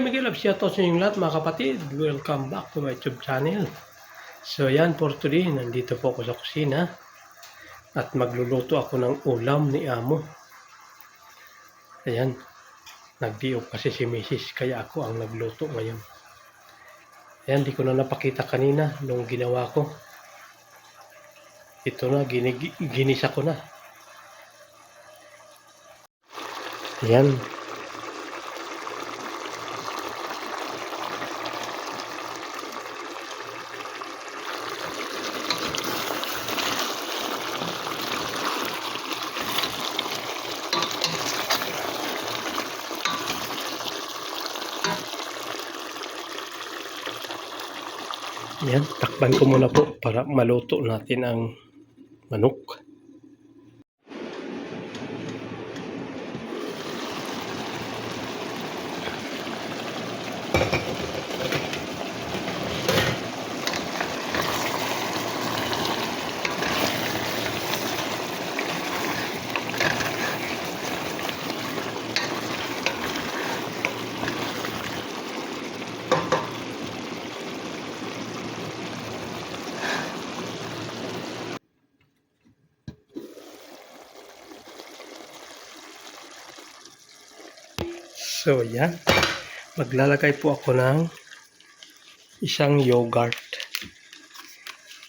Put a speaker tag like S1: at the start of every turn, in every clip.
S1: Mega love shoutout sa inyong lahat mga kapatid. Welcome back to my YouTube channel. So yan for today, nandito po ako sa kusina at magluluto ako ng ulam ni Amo. Ayan, nag-diop kasi si Mrs. kaya ako ang nagluto ngayon. Ayan, di ko na napakita kanina nung ginawa ko. Ito na, ginisa ko na. Ayan. Yan, takpan ko muna po para maluto natin ang manok. So yan, maglalagay po ako ng isang yogurt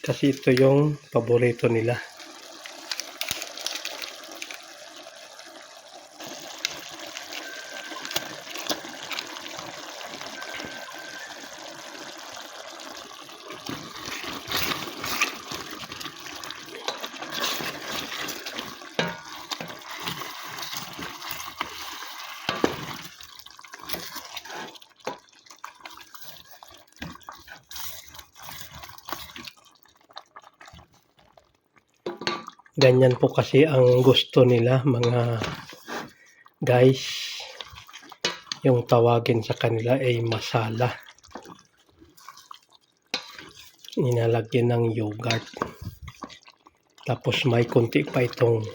S1: kasi ito yung paborito nila. Ganyan po kasi ang gusto nila mga guys. Yung tawagin sa kanila ay masala. Ninalagyan ng yogurt. Tapos may konti pa itong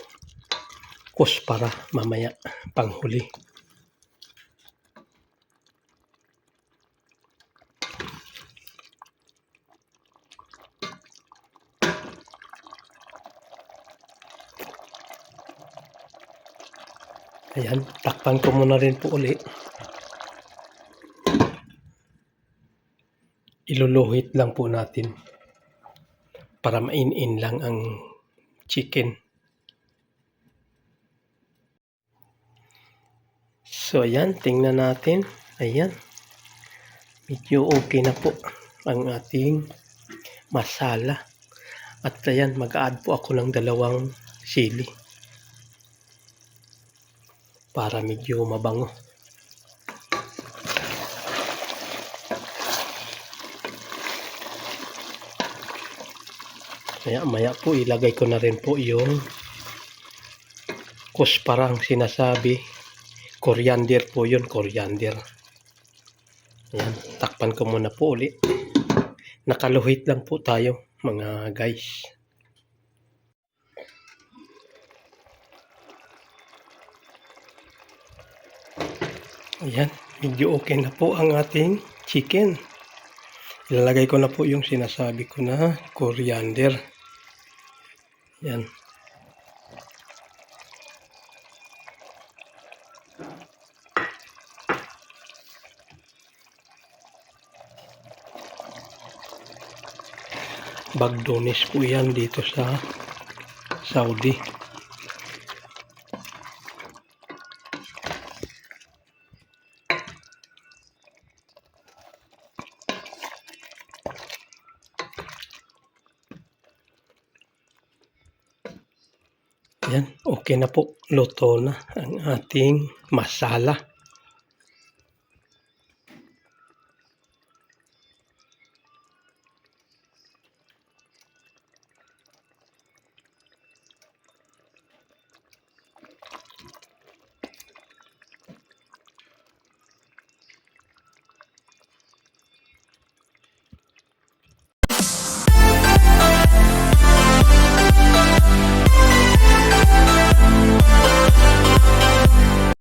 S1: kuspara mamaya panghuli. Ayan, takpan ko muna rin po ulit. Iluluhit lang po natin para main-in lang ang chicken. So ayan, tingnan natin. Ayan, medyo okay na po ang ating masala. At ayan, mag-add po ako ng 2 sili para medyo mabango. Maya po ilagay ko na rin po yung kusparang sinasabi. Coriander po yun, coriander. Ayan, takpan ko muna po ulit. Nakaluhit lang po tayo mga guys. Ayan, medyo okay na po ang ating chicken. Ilalagay ko na po yung sinasabi ko na coriander. Ayan. Bagdones po yan dito sa Saudi. Yan, okay na po. Luto na ang ating masala.